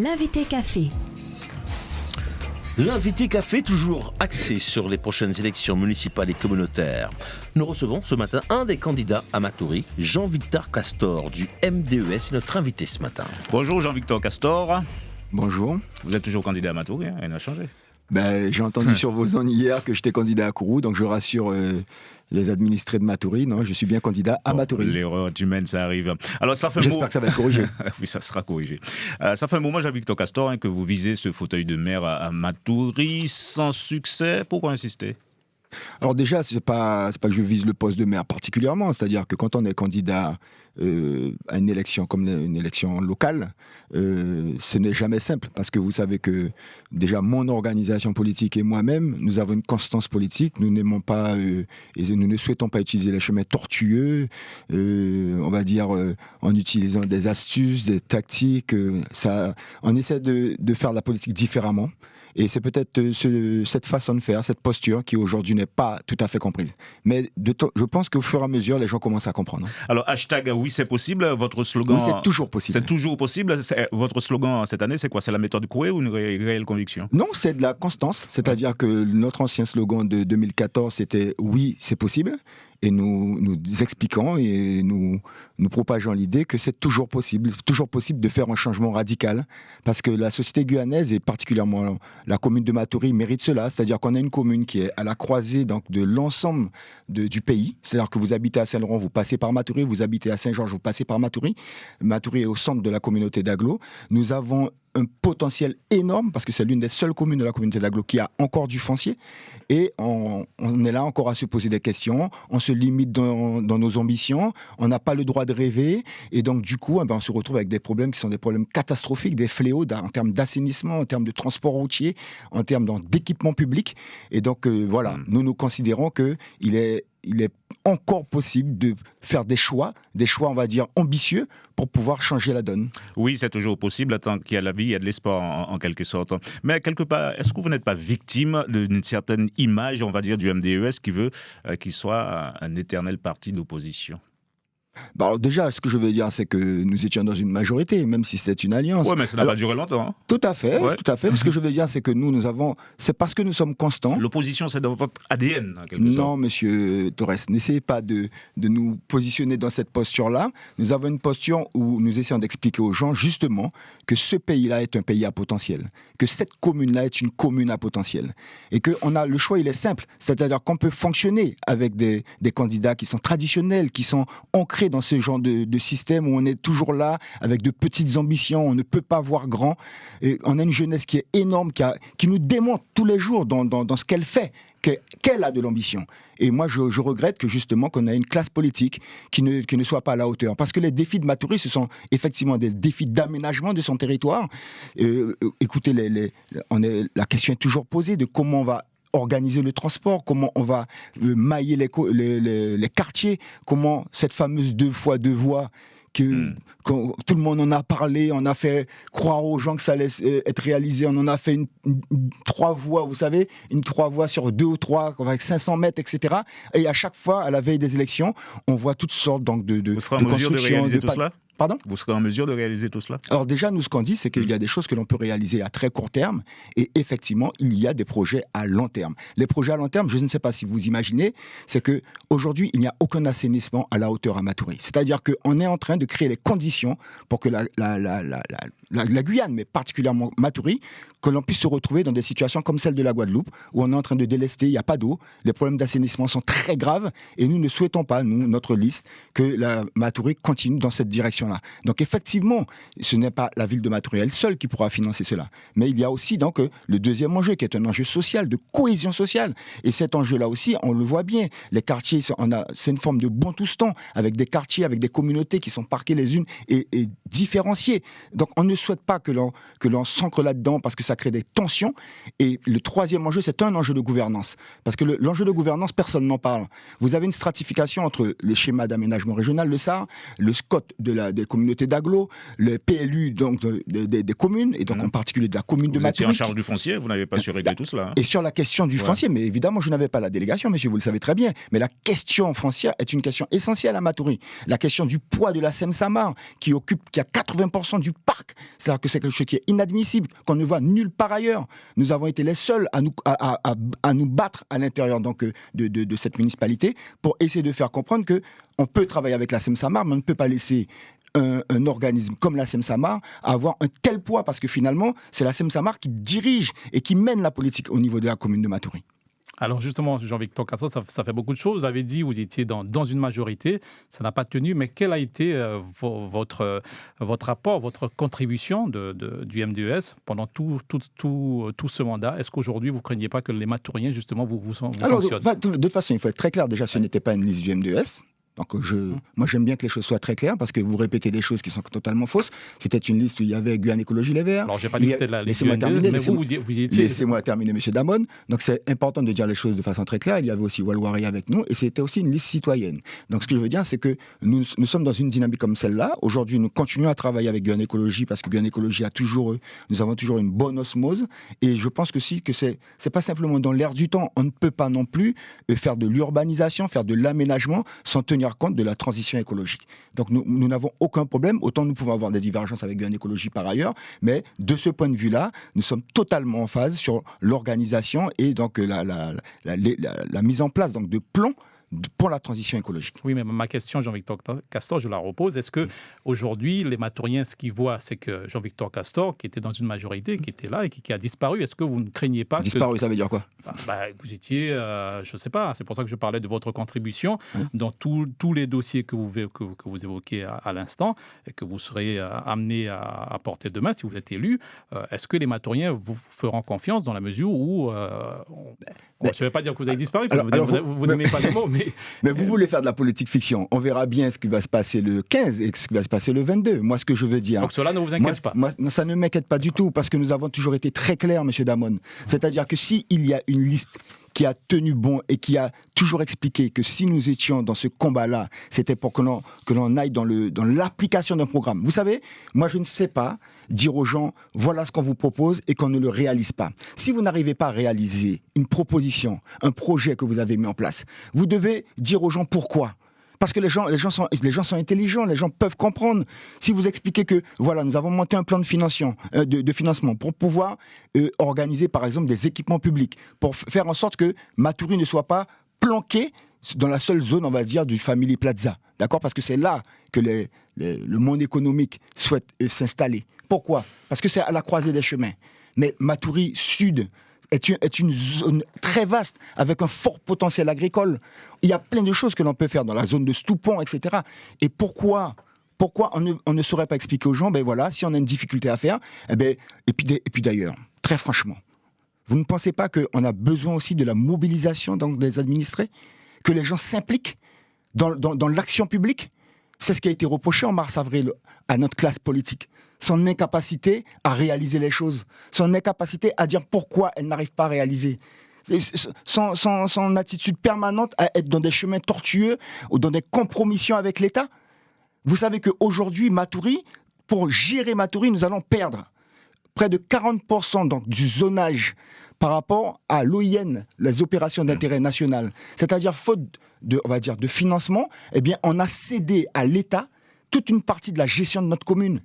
L'invité café. L'invité café, toujours axé sur les prochaines élections municipales et communautaires. Nous recevons ce matin un des candidats à Matoury, Jean-Victor Castor du MDES, est notre invité ce matin. Bonjour Jean-Victor Castor. Bonjour. Vous êtes toujours candidat à Matoury, rien n'a changé. J'ai entendu sur vos ondes hier que j'étais candidat à Kourou, donc je rassure les administrés de Matoury. Non, je suis bien candidat à Matoury. L'erreur humaine, ça arrive. Alors, J'espère que ça va être corrigé. Oui, ça sera corrigé. Ça fait un moment, Jean-Victor Castor, que vous visez ce fauteuil de maire à Matoury sans succès. Pourquoi insister ? Alors déjà, c'est pas que je vise le poste de maire particulièrement, c'est-à-dire que quand on est candidat à une élection comme une élection locale, ce n'est jamais simple, parce que vous savez que déjà mon organisation politique et moi-même, nous avons une constance politique, nous n'aimons pas et nous ne souhaitons pas utiliser les chemins tortueux, on va dire en utilisant des astuces, des tactiques, on essaie de faire la politique différemment. Et c'est peut-être cette façon de faire, cette posture qui aujourd'hui n'est pas tout à fait comprise. Mais je pense qu'au fur et à mesure, les gens commencent à comprendre. Alors, hashtag oui c'est possible, votre slogan... Oui, c'est toujours possible. C'est toujours possible. Votre slogan cette année, c'est quoi ? C'est la méthode Coué ou une réelle conviction ? Non, c'est de la constance. C'est-à-dire que notre ancien slogan de 2014, c'était oui, c'est possible. Et nous expliquons et nous propageons l'idée que c'est toujours possible de faire un changement radical, parce que la société guyanaise et particulièrement la commune de Matoury mérite cela, c'est-à-dire qu'on a une commune qui est à la croisée donc de l'ensemble du pays, c'est-à-dire que vous habitez à Saint-Laurent, vous passez par Matoury, vous habitez à Saint-Georges, vous passez par Matoury. Matoury est au centre de la communauté d'Aglo. Nous avons un potentiel énorme, parce que c'est l'une des seules communes de la communauté d'Aglo qui a encore du foncier, et on est là encore à se poser des questions, on se limite dans nos ambitions, on n'a pas le droit de rêver, et donc du coup on se retrouve avec des problèmes qui sont des problèmes catastrophiques, des fléaux en termes d'assainissement, en termes de transport routier, en termes d'équipement public, et donc nous considérons qu'il est encore possible de faire des choix, on va dire ambitieux, pour pouvoir changer la donne. Oui, c'est toujours possible, tant qu'il y a la vie, il y a de l'espoir en quelque sorte. Mais quelque part, est-ce que vous n'êtes pas victime d'une certaine image, on va dire, du MDES qui veut qu'il soit un éternel parti d'opposition ? Alors déjà, ce que je veux dire, c'est que nous étions dans une majorité, même si c'était une alliance. Oui, mais ça n'a pas duré longtemps. Hein. Tout à fait. Ce que je veux dire, c'est que c'est parce que nous sommes constants. L'opposition, c'est dans votre ADN, en quelque sorte. Non, monsieur Torres, n'essayez pas de nous positionner dans cette posture-là. Nous avons une posture où nous essayons d'expliquer aux gens, justement, que ce pays-là est un pays à potentiel, que cette commune-là est une commune à potentiel. Et que le choix, il est simple. C'est-à-dire qu'on peut fonctionner avec des candidats qui sont traditionnels, qui sont ancrés dans ce genre de système où on est toujours là avec de petites ambitions, on ne peut pas voir grand. Et on a une jeunesse qui est énorme, qui nous démontre tous les jours dans ce qu'elle fait, qu'elle a de l'ambition. Et moi, je regrette que justement qu'on ait une classe politique qui ne soit pas à la hauteur. Parce que les défis de Matoury, ce sont effectivement des défis d'aménagement de son territoire. Écoutez, la question est toujours posée de comment on va organiser le transport, comment on va mailler les quartiers, comment cette fameuse 2x2 voies quand tout le monde en a parlé, on a fait croire aux gens que ça allait être réalisé, on en a fait une 3 voies, vous savez, une 3 voies sur 2 ou 3, avec 500 mètres, etc. Et à chaque fois, à la veille des élections, on voit toutes sortes donc de Vous serez en mesure de réaliser tout cela ? Pardon ? Vous serez en mesure de réaliser tout cela ? Alors déjà, nous, ce qu'on dit, c'est qu'il y a des choses que l'on peut réaliser à très court terme, et effectivement, il y a des projets à long terme. Les projets à long terme, je ne sais pas si vous imaginez, c'est qu'aujourd'hui, il n'y a aucun assainissement à la hauteur à Matoury. C'est-à-dire qu'on est en train de créer les conditions pour que la Guyane, mais particulièrement Matoury, que l'on puisse se retrouver dans des situations comme celle de la Guadeloupe, où on est en train de délester, il n'y a pas d'eau, les problèmes d'assainissement sont très graves, et nous ne souhaitons pas, notre liste, que la Matoury continue dans cette direction-là. Donc effectivement, ce n'est pas la ville de Matoury elle seule qui pourra financer cela. Mais il y a aussi donc le deuxième enjeu, qui est un enjeu social, de cohésion sociale. Et cet enjeu-là aussi, on le voit bien. Les quartiers, c'est une forme de bantoustan, avec des quartiers, avec des communautés qui sont parquées les unes et différenciées. Donc on ne souhaite pas que l'on s'ancre là-dedans, parce que ça crée des tensions. Et le troisième enjeu, c'est un enjeu de gouvernance. Parce que l'enjeu de gouvernance, personne n'en parle. Vous avez une stratification entre le schéma d'aménagement régional, le SAR, le SCOT de la des communautés d'agglo, le PLU donc des communes, et donc en particulier de la commune de Matoury. Vous étiez en charge du foncier, vous n'avez pas su régler tout cela. Et sur la question du foncier, mais évidemment, je n'avais pas la délégation, monsieur, vous le savez très bien, mais la question foncière est une question essentielle à Matoury. La question du poids de la Seine-Saint-Marc, qui a 80% du parc, c'est-à-dire que c'est quelque chose qui est inadmissible, qu'on ne voit nulle part ailleurs. Nous avons été les seuls à nous battre à l'intérieur donc, de cette municipalité pour essayer de faire comprendre qu'on peut travailler avec la Seine-Saint-Marc, mais on ne peut pas laisser un organisme comme la Seine-Saint-Marc avoir un tel poids, parce que finalement, c'est la Seine-Saint-Marc qui dirige et qui mène la politique au niveau de la commune de Matoury. Alors justement, Jean-Victor Castor, ça fait beaucoup de choses. Vous l'avez dit, vous étiez dans une majorité, ça n'a pas tenu, mais quel a été votre apport, votre contribution du MDES pendant tout ce mandat? Est-ce qu'aujourd'hui, vous ne craignez pas que les Matouriens, justement, vous sanctionnent? De toute façon, il faut être très clair. Déjà, ce n'était pas une liste du MDES. Donc moi j'aime bien que les choses soient très claires, parce que vous répétez des choses qui sont totalement fausses. C'était une liste où il y avait Guyane Écologie Les Verts. Alors j'ai pas dit que c'était la liste, mais vous étiez... Laissez-moi terminer, monsieur Damon. Donc c'est important de dire les choses de façon très claire. Il y avait aussi Walwari avec nous, et c'était aussi une liste citoyenne. Donc ce que je veux dire, c'est que nous sommes dans une dynamique comme celle-là. Aujourd'hui, nous continuons à travailler avec Guyane Écologie, parce que Guyane Écologie nous avons toujours une bonne osmose, et je pense que c'est pas simplement dans l'air du temps. On ne peut pas non plus faire de l'urbanisation, faire de l'aménagement sans tenir compte de la transition écologique. Donc nous n'avons aucun problème, autant nous pouvons avoir des divergences avec Guyane Écologie par ailleurs, mais de ce point de vue-là, nous sommes totalement en phase sur l'organisation et donc la mise en place donc, de plans pour la transition écologique. Oui, mais ma question, Jean-Victor Castor, je la repose. Est-ce qu'aujourd'hui, les Matouriens, ce qu'ils voient, c'est que Jean-Victor Castor, qui était dans une majorité, qui était là et qui a disparu, est-ce que vous ne craignez pas Disparu, ça veut dire quoi? Vous étiez, je ne sais pas, c'est pour ça que je parlais de votre contribution dans tous les dossiers que vous évoquez à l'instant et que vous serez amené à porter demain si vous êtes élu. Est-ce que les Matouriens vous feront confiance dans la mesure où... je ne vais pas dire que vous avez disparu, parce que vous n'aimez pas les mots, mais vous voulez faire de la politique fiction. On verra bien ce qui va se passer le 15 et ce qui va se passer le 22. Moi, ce que je veux dire... Donc cela ne vous inquiète pas? Ça ne m'inquiète pas du tout, parce que nous avons toujours été très clairs, monsieur Damon. C'est-à-dire que s'il y a une liste qui a tenu bon et qui a toujours expliqué que si nous étions dans ce combat-là, c'était pour que l'on aille dans l'application d'un programme. Vous savez, moi je ne sais pas dire aux gens, voilà ce qu'on vous propose et qu'on ne le réalise pas. Si vous n'arrivez pas à réaliser une proposition, un projet que vous avez mis en place, vous devez dire aux gens pourquoi. Parce que les gens sont intelligents, les gens peuvent comprendre. Si vous expliquez que, voilà, nous avons monté un plan de financement pour pouvoir organiser, par exemple, des équipements publics, pour faire en sorte que Matoury ne soit pas planqué dans la seule zone, on va dire, du Family Plaza. D'accord? Parce que c'est là que le monde économique souhaite s'installer. Pourquoi? Parce que c'est à la croisée des chemins. Mais Matoury Sud est une zone très vaste, avec un fort potentiel agricole. Il y a plein de choses que l'on peut faire dans la zone de Stoupon, etc. Et pourquoi on ne saurait pas expliquer aux gens, ben voilà, si on a une difficulté à faire, et puis d'ailleurs, très franchement, vous ne pensez pas qu'on a besoin aussi de la mobilisation donc, des administrés? Que les gens s'impliquent dans l'action publique? C'est ce qui a été reproché en mars-avril à notre classe politique. Son incapacité à réaliser les choses, son incapacité à dire pourquoi elle n'arrive pas à réaliser, son attitude permanente à être dans des chemins tortueux ou dans des compromissions avec l'État. Vous savez qu'aujourd'hui, Matoury, pour gérer Matoury, nous allons perdre près de 40% donc, du zonage par rapport à l'OIN, les opérations d'intérêt national. C'est-à-dire, faute de financement, eh bien, on a cédé à l'État toute une partie de la gestion de notre commune.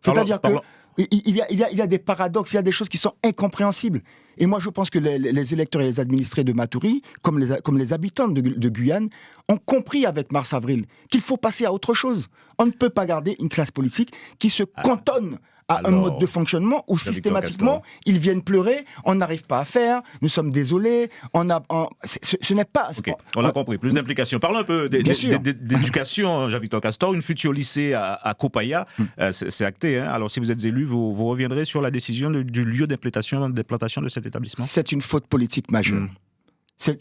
C'est-à-dire qu'il y a des paradoxes, il y a des choses qui sont incompréhensibles. Et moi, je pense que les électeurs et les administrés de Matoury, comme les habitants de Guyane, ont compris avec mars-avril qu'il faut passer à autre chose. On ne peut pas garder une classe politique qui se cantonne à un mode de fonctionnement où systématiquement, ils viennent pleurer, on n'arrive pas à faire, nous sommes désolés, ce n'est pas... Okay, on a compris, plus d'implication. Parlons un peu d'éducation, Jean-Victor Castor. Une future lycée à Copaya, c'est acté. Hein. Alors, si vous êtes élu, vous reviendrez sur la décision du lieu d'implantation de cet établissement? C'est une faute politique majeure.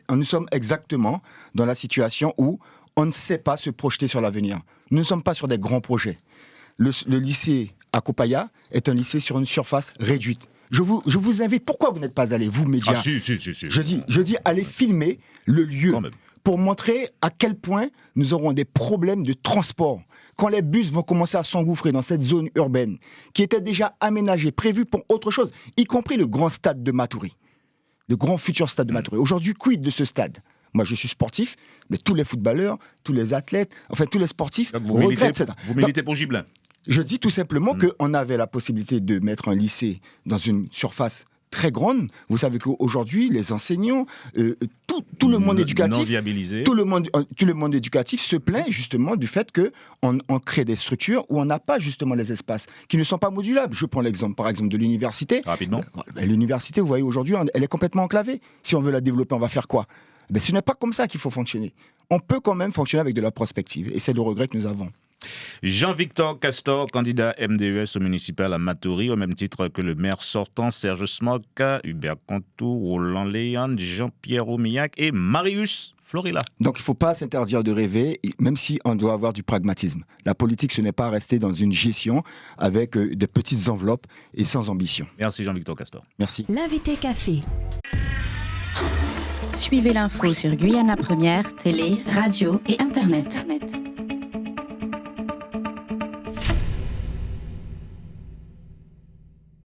Nous sommes exactement dans la situation où on ne sait pas se projeter sur l'avenir. Nous ne sommes pas sur des grands projets. Le lycée à Copaya est un lycée sur une surface réduite. Je vous invite, pourquoi vous n'êtes pas allés, vous, médias? Si. Je dis, allez filmer le lieu pour montrer à quel point nous aurons des problèmes de transport. Quand les bus vont commencer à s'engouffrer dans cette zone urbaine, qui était déjà aménagée, prévue pour autre chose, y compris le grand stade de Matoury, le grand futur stade de Matoury. Aujourd'hui, quid de ce stade ? Moi, je suis sportif, mais tous les footballeurs, tous les athlètes, enfin tous les sportifs regrettent ça. Vous militez pour Gibelin ? Je dis tout simplement qu'on avait la possibilité de mettre un lycée dans une surface très grande. Vous savez qu'aujourd'hui, les enseignants, tout le monde éducatif, tout le monde éducatif se plaint justement du fait qu'on crée des structures où on n'a pas justement les espaces qui ne sont pas modulables. Je prends l'exemple, par exemple, de l'université. Rapidement. L'université, vous voyez, aujourd'hui, elle est complètement enclavée. Si on veut la développer, on va faire quoi ? Ce n'est pas comme ça qu'il faut fonctionner. On peut quand même fonctionner avec de la prospective. Et c'est le regret que nous avons. Jean-Victor Castor, candidat MDES au municipal à Matoury, au même titre que le maire sortant Serge Smock, Hubert Contour, Roland Léon, Jean-Pierre Oumillac et Marius Florilla. Donc il ne faut pas s'interdire de rêver, même si on doit avoir du pragmatisme. La politique, ce n'est pas rester dans une gestion avec des petites enveloppes et sans ambition. Merci Jean-Victor Castor. Merci. L'invité café. Suivez l'info sur Guyana Première, télé, radio et Internet.